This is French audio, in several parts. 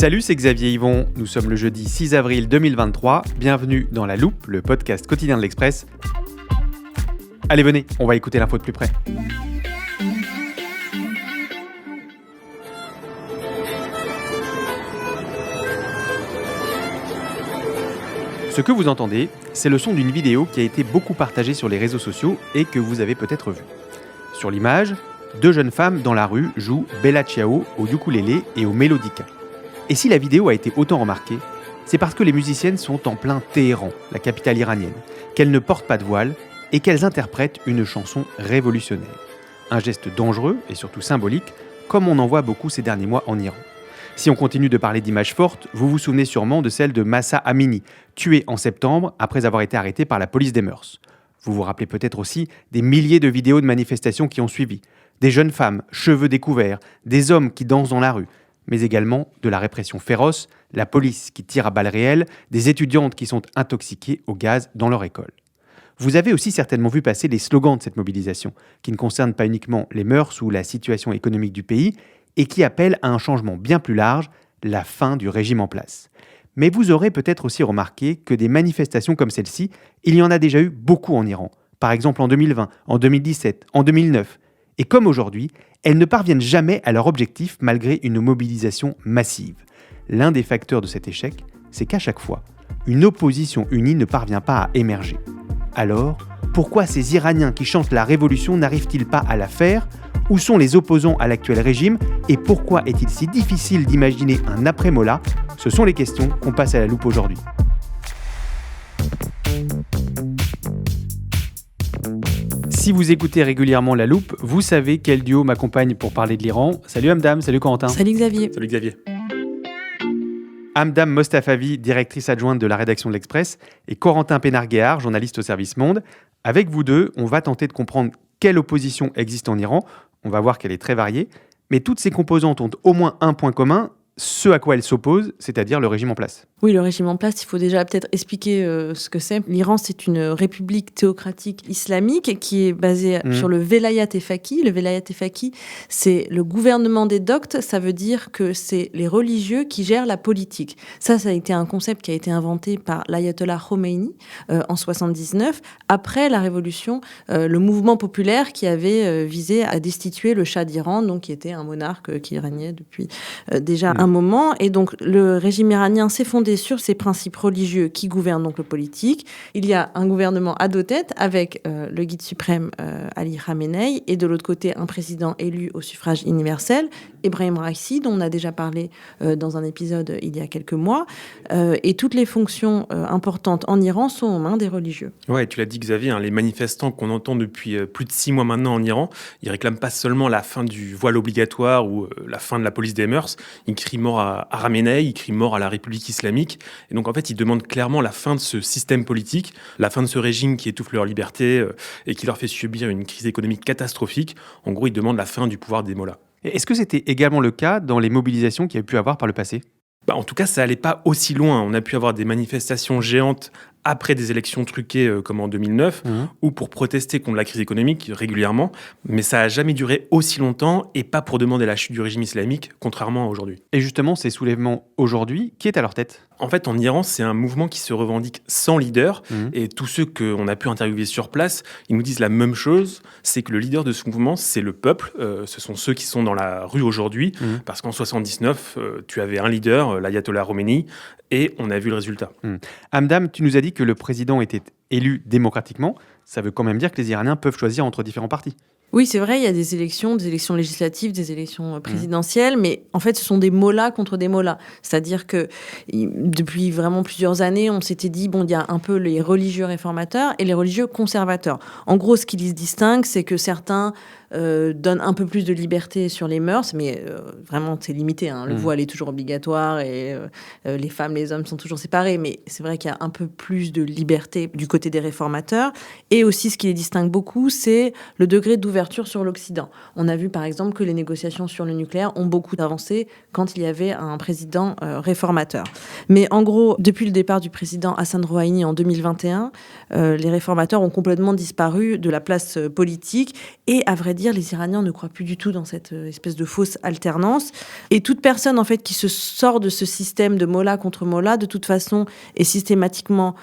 Salut, c'est Xavier Yvon. Nous sommes le jeudi 6 avril 2023. Bienvenue dans La Loupe, le podcast quotidien de l'Express. Allez, venez, on va écouter l'info de plus près. Ce que vous entendez, c'est le son d'une vidéo qui a été beaucoup partagée sur les réseaux sociaux et que vous avez peut-être vue. Sur l'image, deux jeunes femmes dans la rue jouent Bella Ciao au ukulélé et au mélodica. Et si la vidéo a été autant remarquée, c'est parce que les musiciennes sont en plein Téhéran, la capitale iranienne, qu'elles ne portent pas de voile et qu'elles interprètent une chanson révolutionnaire. Un geste dangereux et surtout symbolique, comme on en voit beaucoup ces derniers mois en Iran. Si on continue de parler d'images fortes, vous vous souvenez sûrement de celle de Mahsa Amini, tuée en septembre après avoir été arrêtée par la police des mœurs. Vous vous rappelez peut-être aussi des milliers de vidéos de manifestations qui ont suivi. Des jeunes femmes, cheveux découverts, des hommes qui dansent dans la rue, mais également de la répression féroce, la police qui tire à balles réelles, des étudiantes qui sont intoxiquées au gaz dans leur école. Vous avez aussi certainement vu passer les slogans de cette mobilisation, qui ne concernent pas uniquement les mœurs ou la situation économique du pays, et qui appellent à un changement bien plus large, la fin du régime en place. Mais vous aurez peut-être aussi remarqué que des manifestations comme celle-ci, il y en a déjà eu beaucoup en Iran, par exemple en 2020, en 2017, en 2009. Et comme aujourd'hui, elles ne parviennent jamais à leur objectif malgré une mobilisation massive. L'un des facteurs de cet échec, c'est qu'à chaque fois, une opposition unie ne parvient pas à émerger. Alors, pourquoi ces Iraniens qui chantent la révolution n'arrivent-ils pas à la faire ? Où sont les opposants à l'actuel régime ? Et pourquoi est-il si difficile d'imaginer un après-Mollah ? Ce sont les questions qu'on passe à la loupe aujourd'hui. Si vous écoutez régulièrement La Loupe, vous savez quel duo m'accompagne pour parler de l'Iran. Salut Hamdam, salut Corentin. Salut Xavier. Salut Xavier. Hamdam Mostafavi, directrice adjointe de la rédaction de l'Express, et Corentin Pénard-Guéard, journaliste au service Monde. Avec vous deux, on va tenter de comprendre quelle opposition existe en Iran. On va voir qu'elle est très variée. Mais toutes ces composantes ont au moins un point commun, ce à quoi elles s'opposent, c'est-à-dire le régime en place. Oui, le régime en place, il faut déjà peut-être expliquer ce que c'est. L'Iran, c'est une république théocratique islamique qui est basée sur le Velayat e Faqih. Le Velayat e Faqih, c'est le gouvernement des doctes. Ça veut dire que c'est les religieux qui gèrent la politique. Ça a été un concept qui a été inventé par l'ayatollah Khomeini en 79, après la révolution, le mouvement populaire qui avait visé à destituer le Shah d'Iran, donc qui était un monarque qui régnait depuis déjà un moment. Et donc, le régime iranien s'est fondé sur ces principes religieux qui gouvernent donc le politique. Il y a un gouvernement à deux têtes avec le guide suprême Ali Khamenei et de l'autre côté un président élu au suffrage universel, Ebrahim Raisi, dont on a déjà parlé dans un épisode il y a quelques mois. Et toutes les fonctions importantes en Iran sont aux mains des religieux. Ouais, tu l'as dit Xavier, les manifestants qu'on entend depuis plus de 6 mois maintenant en Iran, ils réclament pas seulement la fin du voile obligatoire ou la fin de la police des mœurs, ils crient mort à Khamenei, ils crient mort à la République islamique. Et donc, en fait, ils demandent clairement la fin de ce système politique, la fin de ce régime qui étouffe leur liberté et qui leur fait subir une crise économique catastrophique. En gros, ils demandent la fin du pouvoir des mollahs. Est-ce que c'était également le cas dans les mobilisations qu'il y a pu avoir par le passé ? En tout cas, ça allait pas aussi loin. On a pu avoir des manifestations géantes après des élections truquées comme en 2009, ou pour protester contre la crise économique régulièrement. Mais ça n'a jamais duré aussi longtemps et pas pour demander la chute du régime islamique, contrairement à aujourd'hui. Et justement, ces soulèvements aujourd'hui, qui est à leur tête ? En fait, en Iran, c'est un mouvement qui se revendique sans leader. Et tous ceux qu'on a pu interviewer sur place, ils nous disent la même chose, c'est que le leader de ce mouvement, c'est le peuple. Ce sont ceux qui sont dans la rue aujourd'hui. Parce qu'en 79, tu avais un leader, l'ayatollah Khomeini, et on a vu le résultat. Hamdam, tu nous as dit que le président était élu démocratiquement. Ça veut quand même dire que les Iraniens peuvent choisir entre différents partis. Oui, c'est vrai, il y a des élections législatives, des élections présidentielles, mais en fait, ce sont des mollahs contre des mollahs. C'est-à-dire que depuis vraiment plusieurs années, on s'était dit, il y a un peu les religieux réformateurs et les religieux conservateurs. En gros, ce qui les distingue, c'est que certains donnent un peu plus de liberté sur les mœurs, mais vraiment, c'est limité. Le voile est toujours obligatoire et les femmes, les hommes sont toujours séparés, mais c'est vrai qu'il y a un peu plus de liberté du côté des réformateurs. Et aussi, ce qui les distingue beaucoup, c'est le degré d'ouverture sur l'Occident. On a vu, par exemple, que les négociations sur le nucléaire ont beaucoup avancé quand il y avait un président réformateur. Mais en gros, depuis le départ du président Hassan Rouhani en 2021, les réformateurs ont complètement disparu de la place politique et, à vrai dire, dire, les Iraniens ne croient plus du tout dans cette espèce de fausse alternance. Et toute personne, en fait, qui se sort de ce système de mollah contre mollah, de toute façon, est systématiquement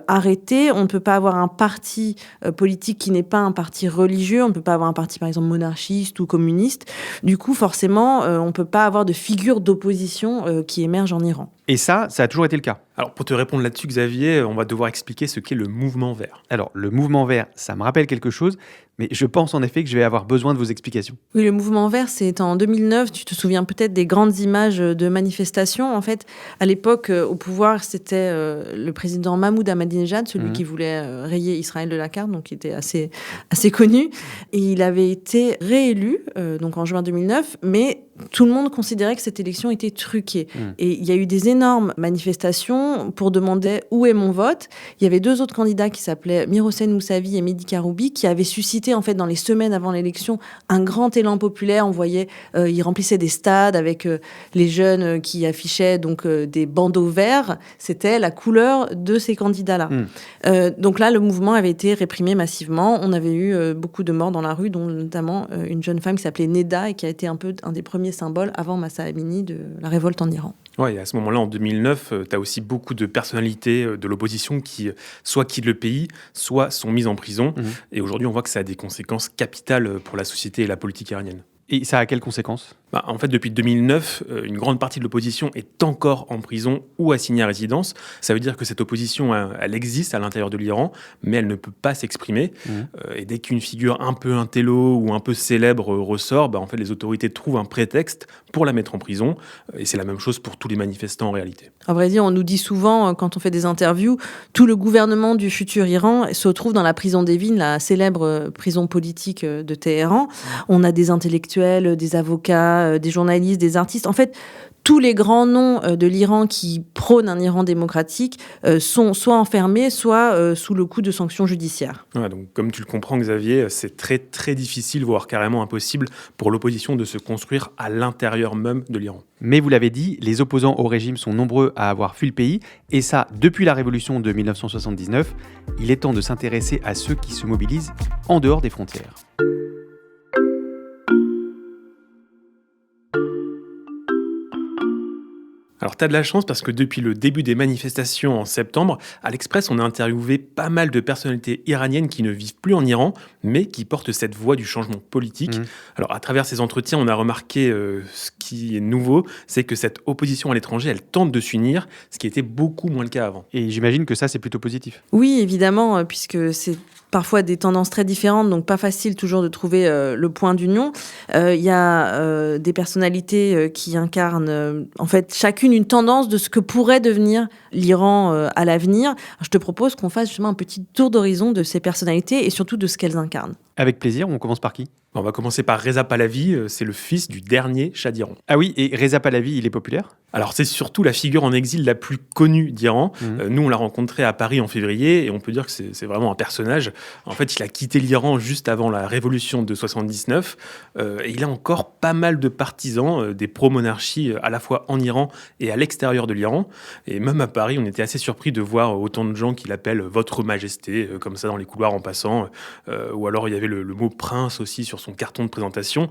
arrêtée. On ne peut pas avoir un parti politique qui n'est pas un parti religieux. On ne peut pas avoir un parti, par exemple, monarchiste ou communiste. Du coup, forcément, on ne peut pas avoir de figure d'opposition qui émerge en Iran. Et ça a toujours été le cas. Alors, pour te répondre là-dessus, Xavier, on va devoir expliquer ce qu'est le mouvement vert. Alors, le mouvement vert, ça me rappelle quelque chose, mais je pense en effet que je vais avoir besoin de vos explications. Oui, le mouvement vert, c'est en 2009. Tu te souviens peut-être des grandes images de manifestations. En fait, à l'époque, au pouvoir, c'était le président Mahmoud Ahmadinejad, celui qui voulait rayer Israël de la carte, donc qui était assez connu. Et il avait été réélu, donc en juin 2009, mais tout le monde considérait que cette élection était truquée. Et il y a eu des énormes manifestations pour demander où est mon vote. Il y avait 2 autres candidats qui s'appelaient Mir Hossein Moussavi et Mehdi Karoubi qui avaient suscité, en fait, dans les semaines avant l'élection, un grand élan populaire. On voyait, ils remplissaient des stades avec les jeunes qui affichaient donc des bandeaux verts. C'était la couleur de ces candidats-là. Donc là, le mouvement avait été réprimé massivement. On avait eu beaucoup de morts dans la rue, dont notamment une jeune femme qui s'appelait Neda et qui a été un peu un des premiers symboles avant Mahsa Amini de la révolte en Iran. Ouais, et à ce moment-là, en 2009, tu as aussi beaucoup de personnalités de l'opposition qui soit quittent le pays, soit sont mises en prison. Et aujourd'hui, on voit que ça a des conséquences capitales pour la société et la politique iranienne. Et ça a quelles conséquences ? En fait, depuis 2009, une grande partie de l'opposition est encore en prison ou assignée à résidence. Ça veut dire que cette opposition, elle existe à l'intérieur de l'Iran, mais elle ne peut pas s'exprimer. Et dès qu'une figure un peu intello ou un peu célèbre ressort, en fait, les autorités trouvent un prétexte pour la mettre en prison. Et c'est la même chose pour tous les manifestants en réalité. À vrai dire, on nous dit souvent, quand on fait des interviews, tout le gouvernement du futur Iran se trouve dans la prison d'Evin, la célèbre prison politique de Téhéran. On a des intellectuels, des avocats, des journalistes, des artistes. En fait, tous les grands noms de l'Iran qui prônent un Iran démocratique sont soit enfermés, soit sous le coup de sanctions judiciaires. Ouais, donc, comme tu le comprends, Xavier, c'est très, très difficile, voire carrément impossible pour l'opposition de se construire à l'intérieur même de l'Iran. Mais vous l'avez dit, les opposants au régime sont nombreux à avoir fui le pays, et ça, depuis la révolution de 1979. Il est temps de s'intéresser à ceux qui se mobilisent en dehors des frontières. Alors, tu as de la chance parce que depuis le début des manifestations en septembre, à l'Express, on a interviewé pas mal de personnalités iraniennes qui ne vivent plus en Iran, mais qui portent cette voix du changement politique. Alors, à travers ces entretiens, on a remarqué ce qui est nouveau, c'est que cette opposition à l'étranger, elle tente de s'unir, ce qui était beaucoup moins le cas avant. Et j'imagine que ça, c'est plutôt positif. Oui, évidemment, puisque c'est parfois des tendances très différentes, donc pas facile toujours de trouver le point d'union. Il y a des personnalités qui incarnent en fait chacune une tendance de ce que pourrait devenir l'Iran à l'avenir. Alors, je te propose qu'on fasse justement un petit tour d'horizon de ces personnalités et surtout de ce qu'elles incarnent. Avec plaisir, on commence par qui ? On va commencer par Reza Pahlavi, c'est le fils du dernier Shah d'Iran. Ah oui, et Reza Pahlavi, il est populaire ? Alors c'est surtout la figure en exil la plus connue d'Iran. Nous, on l'a rencontré à Paris en février et on peut dire que c'est vraiment un personnage. En fait, il a quitté l'Iran juste avant la révolution de 79 et il a encore pas mal de partisans des pro-monarchies à la fois en Iran et à l'extérieur de l'Iran. Et même à Paris, on était assez surpris de voir autant de gens qui l'appellent « Votre Majesté » comme ça dans les couloirs en passant. Ou alors il y avait le mot « prince » aussi sur son carton de présentation.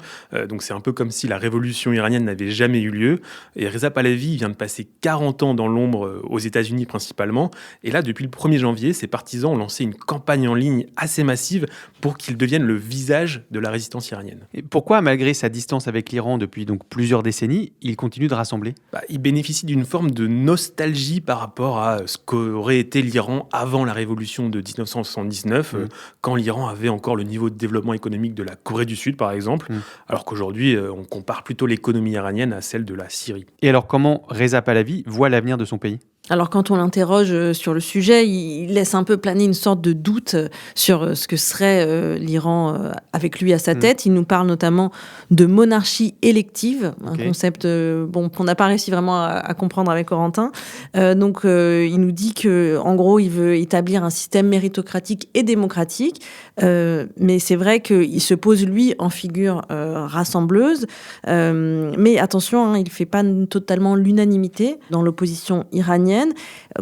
Donc c'est un peu comme si la révolution iranienne n'avait jamais eu lieu. Et Reza Pahlavi vient de passer 40 ans dans l'ombre aux États-Unis principalement. Et là, depuis le 1er janvier, ses partisans ont lancé une campagne en ligne assez massive pour qu'il devienne le visage de la résistance iranienne. Et pourquoi, malgré sa distance avec l'Iran depuis donc plusieurs décennies, il continue de rassembler ? Il bénéficie d'une forme de nostalgie par rapport à ce qu'aurait été l'Iran avant la révolution de 1979, quand l'Iran avait encore le niveau de développement économique de la Corée du Sud, par exemple, alors qu'aujourd'hui, on compare plutôt l'économie iranienne à celle de la Syrie. Et alors, comment Reza Pahlavi voit l'avenir de son pays ? Alors quand on l'interroge sur le sujet, il laisse un peu planer une sorte de doute sur ce que serait l'Iran avec lui à sa tête. Il nous parle notamment de monarchie élective, un concept qu'on n'a pas réussi vraiment à comprendre avec Corentin. Donc il nous dit que, en gros, il veut établir un système méritocratique et démocratique, mais c'est vrai qu'il se pose lui en figure rassembleuse. Mais attention, il ne fait pas totalement l'unanimité dans l'opposition iranienne. iranienne.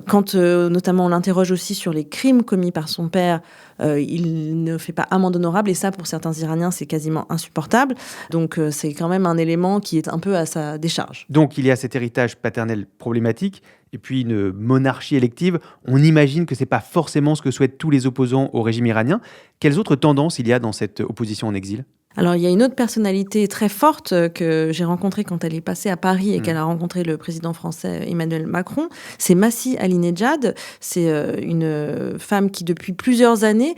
Quand notamment on l'interroge aussi sur les crimes commis par son père, il ne fait pas amende honorable, et ça, pour certains Iraniens, c'est quasiment insupportable. Donc c'est quand même un élément qui est un peu à sa décharge. Donc il y a cet héritage paternel problématique, et puis une monarchie élective. On imagine que ce n'est pas forcément ce que souhaitent tous les opposants au régime iranien. Quelles autres tendances il y a dans cette opposition en exil ? Alors, il y a une autre personnalité très forte que j'ai rencontrée quand elle est passée à Paris et qu'elle a rencontré le président français Emmanuel Macron. C'est Masih Alinejad. C'est une femme qui, depuis plusieurs années,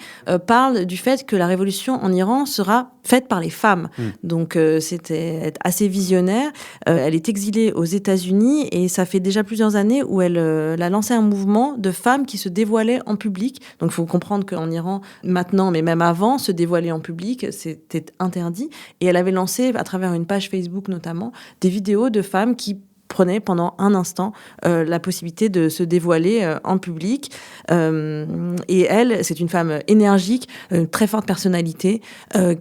parle du fait que la révolution en Iran sera faite par les femmes. Donc, c'était assez visionnaire. Elle est exilée aux États-Unis et ça fait déjà plusieurs années où elle a lancé un mouvement de femmes qui se dévoilaient en public. Donc, il faut comprendre qu'en Iran, maintenant, mais même avant, se dévoiler en public, c'était interdit. Et elle avait lancé, à travers une page Facebook notamment, des vidéos de femmes qui prenaient pendant un instant la possibilité de se dévoiler en public. Et elle, c'est une femme énergique, une très forte personnalité,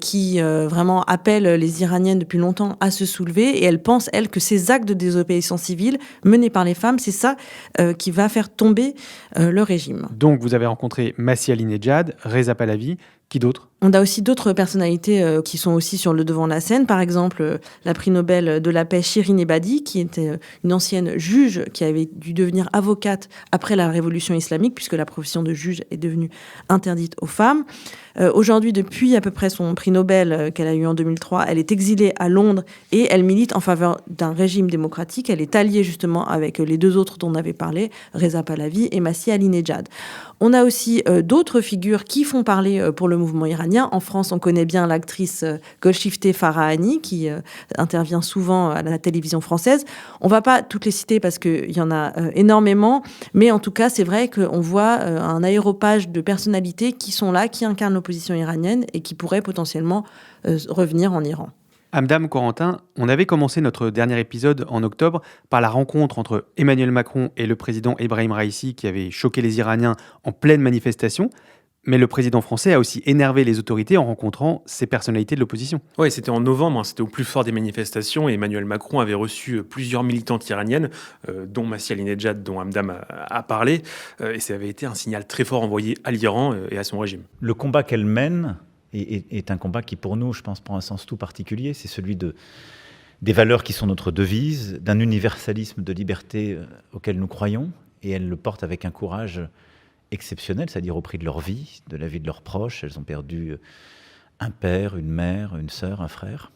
qui vraiment appelle les Iraniennes depuis longtemps à se soulever. Et elle pense, elle, que ces actes de désobéissance civile menés par les femmes, c'est ça qui va faire tomber le régime. Donc vous avez rencontré Masih Alinejad, Reza Pahlavi. Qui d'autre ? On a aussi d'autres personnalités qui sont aussi sur le devant de la scène. Par exemple, la prix Nobel de la paix Shirin Ebadi, qui était une ancienne juge qui avait dû devenir avocate après la révolution islamique, puisque la profession de juge est devenue interdite aux femmes. Aujourd'hui, depuis à peu près son prix Nobel qu'elle a eu en 2003, elle est exilée à Londres et elle milite en faveur d'un régime démocratique. Elle est alliée justement avec les deux autres dont on avait parlé, Reza Pahlavi et Masih Alinejad. On a aussi d'autres figures qui font parler pour le mouvement iranien. En France, on connaît bien l'actrice Golshifteh Farahani qui intervient souvent à la télévision française. On ne va pas toutes les citer parce qu'il y en a énormément, mais en tout cas, c'est vrai qu'on voit un aéropage de personnalités qui sont là, qui incarnent l'opposition iranienne et qui pourraient potentiellement revenir en Iran. Hamdam, Corentin, on avait commencé notre dernier épisode en octobre par la rencontre entre Emmanuel Macron et le président Ebrahim Raïssi qui avait choqué les Iraniens en pleine manifestation. Mais le président français a aussi énervé les autorités en rencontrant ces personnalités de l'opposition. Oui, c'était en novembre, c'était au plus fort des manifestations et Emmanuel Macron avait reçu plusieurs militantes iraniennes, dont Masih Alinejad, dont Hamdam a parlé. Et ça avait été un signal très fort envoyé à l'Iran et à son régime. Le combat qu'elle mène est un combat qui, pour nous, je pense, prend un sens tout particulier. C'est celui des valeurs qui sont notre devise, d'un universalisme de liberté auquel nous croyons. Et elle le porte avec un courage exceptionnel, c'est-à-dire au prix de leur vie, de la vie de leurs proches. Elles ont perdu un père, une mère, une sœur, un frère.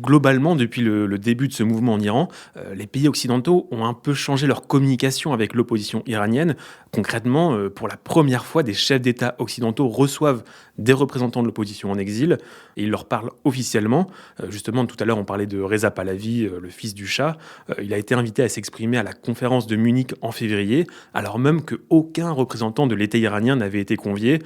Globalement, depuis le début de ce mouvement en Iran, les pays occidentaux ont un peu changé leur communication avec l'opposition iranienne. Concrètement, pour la première fois, des chefs d'État occidentaux reçoivent des représentants de l'opposition en exil et ils leur parlent officiellement. Justement, tout à l'heure, on parlait de Reza Pahlavi, le fils du Shah. Il a été invité à s'exprimer à la conférence de Munich en février, alors même qu'aucun représentant de l'État iranien n'avait été convié.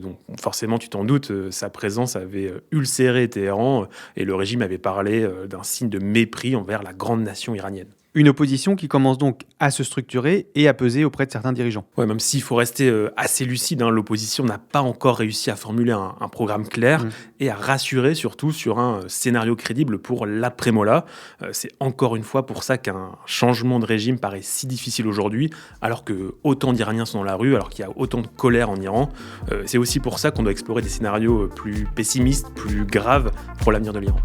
Donc forcément, tu t'en doutes, sa présence avait ulcéré Téhéran et le régime avait parlé d'un signe de mépris envers la grande nation iranienne. Une opposition qui commence donc à se structurer et à peser auprès de certains dirigeants. Ouais, même s'il faut rester assez lucide, l'opposition n'a pas encore réussi à formuler un programme clair et à rassurer surtout sur un scénario crédible pour l'après-Molla. C'est encore une fois pour ça qu'un changement de régime paraît si difficile aujourd'hui, alors que autant d'Iraniens sont dans la rue, alors qu'il y a autant de colère en Iran. C'est aussi pour ça qu'on doit explorer des scénarios plus pessimistes, plus graves pour l'avenir de l'Iran.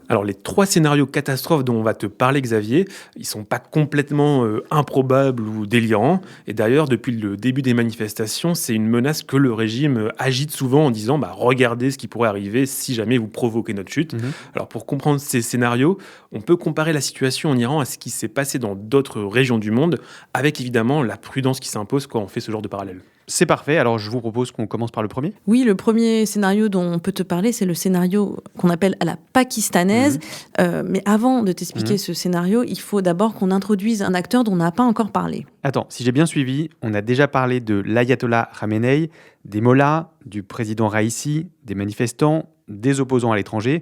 Alors les trois scénarios catastrophes dont on va te parler, Xavier, ils sont pas complètement improbables ou délirants. Et d'ailleurs, depuis le début des manifestations, c'est une menace que le régime agite souvent en disant regardez ce qui pourrait arriver si jamais vous provoquez notre chute. Alors pour comprendre ces scénarios, on peut comparer la situation en Iran à ce qui s'est passé dans d'autres régions du monde, avec évidemment la prudence qui s'impose quand on fait ce genre de parallèle. C'est parfait, alors je vous propose qu'on commence par le premier. Oui, le premier scénario dont on peut te parler, c'est le scénario qu'on appelle à la pakistanaise. Mais avant de t'expliquer ce scénario, il faut d'abord qu'on introduise un acteur dont on n'a pas encore parlé. Attends, si j'ai bien suivi, on a déjà parlé de l'ayatollah Khamenei, des mollahs, du président Raïssi, des manifestants, des opposants à l'étranger.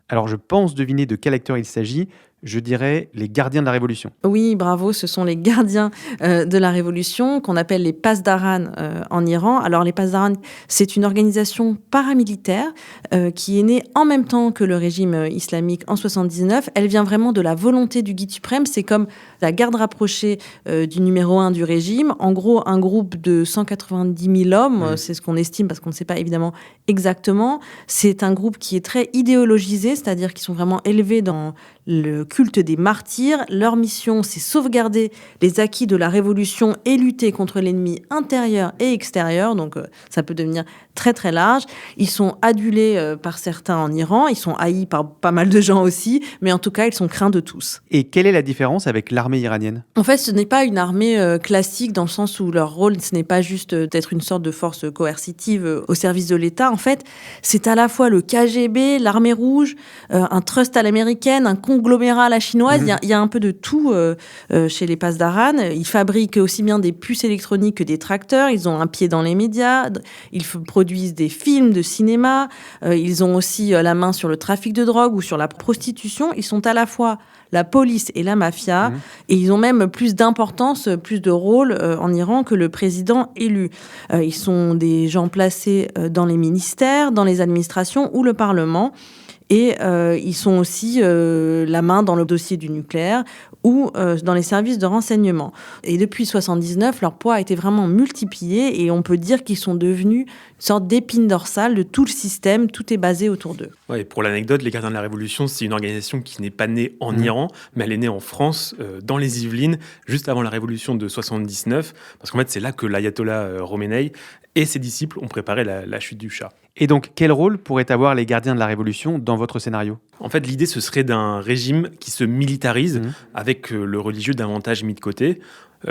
Alors je pense deviner de quel acteur il s'agit. je dirais les gardiens de la Révolution. Oui, bravo, ce sont les gardiens de la Révolution qu'on appelle les Pasdaran en Iran. Alors les Pasdaran, c'est une organisation paramilitaire qui est née en même temps que le régime islamique en 79. Elle vient vraiment de la volonté du guide suprême. C'est comme la garde rapprochée du numéro 1 du régime. En gros, un groupe de 190 000 hommes, c'est ce qu'on estime parce qu'on ne sait pas évidemment exactement. C'est un groupe qui est très idéologisé, c'est-à-dire qu'ils sont vraiment élevés dans le culte des martyrs. Leur mission, c'est sauvegarder les acquis de la Révolution et lutter contre l'ennemi intérieur et extérieur. Donc, ça peut devenir très, très large. Ils sont adulés par certains en Iran. Ils sont haïs par pas mal de gens aussi. Mais en tout cas, ils sont craints de tous. Et quelle est la différence avec l'armée iranienne ? En fait, ce n'est pas une armée classique dans le sens où leur rôle, ce n'est pas juste d'être une sorte de force coercitive au service de l'État. En fait, c'est à la fois le KGB, l'armée rouge, un trust à l'américaine, un conglomérat à la chinoise. Il y a un peu de tout chez les Pasdaran. Ils fabriquent aussi bien des puces électroniques que des tracteurs. Ils ont un pied dans les médias. Ils produisent des films de cinéma. Ils ont aussi la main sur le trafic de drogue ou sur la prostitution. Ils sont à la fois la police et la mafia. Et ils ont même plus d'importance, plus de rôle en Iran que le président élu. Ils sont des gens placés dans les ministères, dans les administrations ou le Parlement. Et ils sont aussi la main dans le dossier du nucléaire ou dans les services de renseignement. Et depuis 1979, leur poids a été vraiment multiplié et on peut dire qu'ils sont devenus une sorte d'épine dorsale de tout le système. Tout est basé autour d'eux. Ouais, et pour l'anecdote, les Gardiens de la Révolution, c'est une organisation qui n'est pas née en Iran, mais elle est née en France, dans les Yvelines, juste avant la Révolution de 79, parce qu'en fait, c'est là que l'ayatollah Khomeini et ses disciples ont préparé la chute du Shah. Et donc, quel rôle pourraient avoir les gardiens de la Révolution dans votre scénario ? En fait, l'idée, ce serait d'un régime qui se militarise, avec le religieux davantage mis de côté.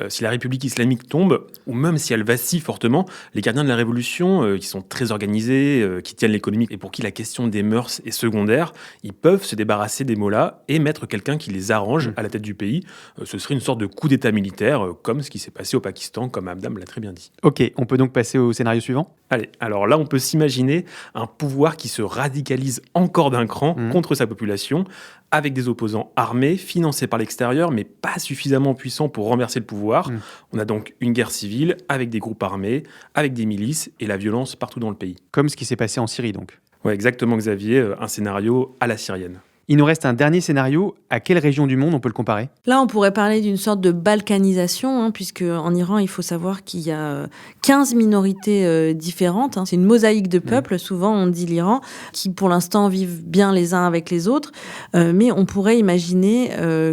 Si la République islamique tombe, ou même si elle vacille fortement, les gardiens de la Révolution, qui sont très organisés, qui tiennent l'économie et pour qui la question des mœurs est secondaire, ils peuvent se débarrasser des mollahs et mettre quelqu'un qui les arrange à la tête du pays. Ce serait une sorte de coup d'état militaire, comme ce qui s'est passé au Pakistan, comme Abdam l'a très bien dit. Ok, on peut donc passer au scénario suivant ? Allez, alors là, on peut s'imaginer un pouvoir qui se radicalise encore d'un cran contre sa population, avec des opposants armés, financés par l'extérieur, mais pas suffisamment puissants pour renverser le pouvoir. On a donc une guerre civile, avec des groupes armés, avec des milices, et la violence partout dans le pays. Comme ce qui s'est passé en Syrie, donc. Ouais, exactement, Xavier, un scénario à la syrienne. Il nous reste un dernier scénario. À quelle région du monde on peut le comparer ? Là, on pourrait parler d'une sorte de balkanisation, puisque en Iran, il faut savoir qu'il y a 15 minorités différentes. C'est une mosaïque de peuples, souvent on dit l'Iran, qui pour l'instant vivent bien les uns avec les autres. Mais on pourrait imaginer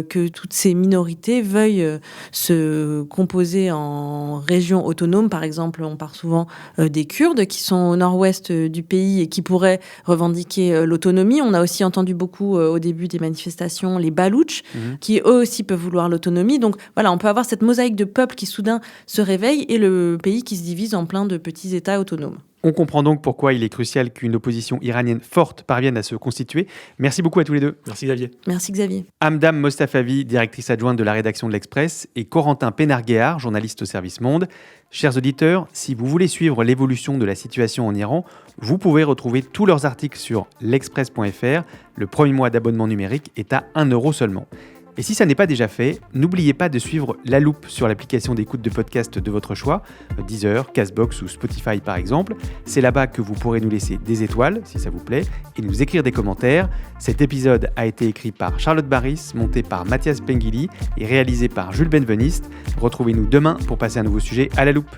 que toutes ces minorités veuillent se composer en régions autonomes. Par exemple, on parle souvent des Kurdes, qui sont au nord-ouest du pays et qui pourraient revendiquer l'autonomie. On a aussi entendu beaucoup au début des manifestations les Baloutches, qui eux aussi peuvent vouloir l'autonomie. Donc voilà, on peut avoir cette mosaïque de peuples qui soudain se réveille et le pays qui se divise en plein de petits États autonomes. On comprend donc pourquoi il est crucial qu'une opposition iranienne forte parvienne à se constituer. Merci beaucoup à tous les deux. Merci Xavier. Merci Xavier. Hamdam Mostafavi, directrice adjointe de la rédaction de l'Express, et Corentin Pénarguéard, journaliste au service Monde. Chers auditeurs, si vous voulez suivre l'évolution de la situation en Iran, vous pouvez retrouver tous leurs articles sur l'express.fr. Le premier mois d'abonnement numérique est à 1 € seulement. Et si ça n'est pas déjà fait, n'oubliez pas de suivre La Loupe sur l'application d'écoute de podcast de votre choix, Deezer, Castbox ou Spotify par exemple. C'est là-bas que vous pourrez nous laisser des étoiles, si ça vous plaît, et nous écrire des commentaires. Cet épisode a été écrit par Charlotte Baris, monté par Mathias Pengili et réalisé par Jules Benveniste. Retrouvez-nous demain pour passer un nouveau sujet à La Loupe.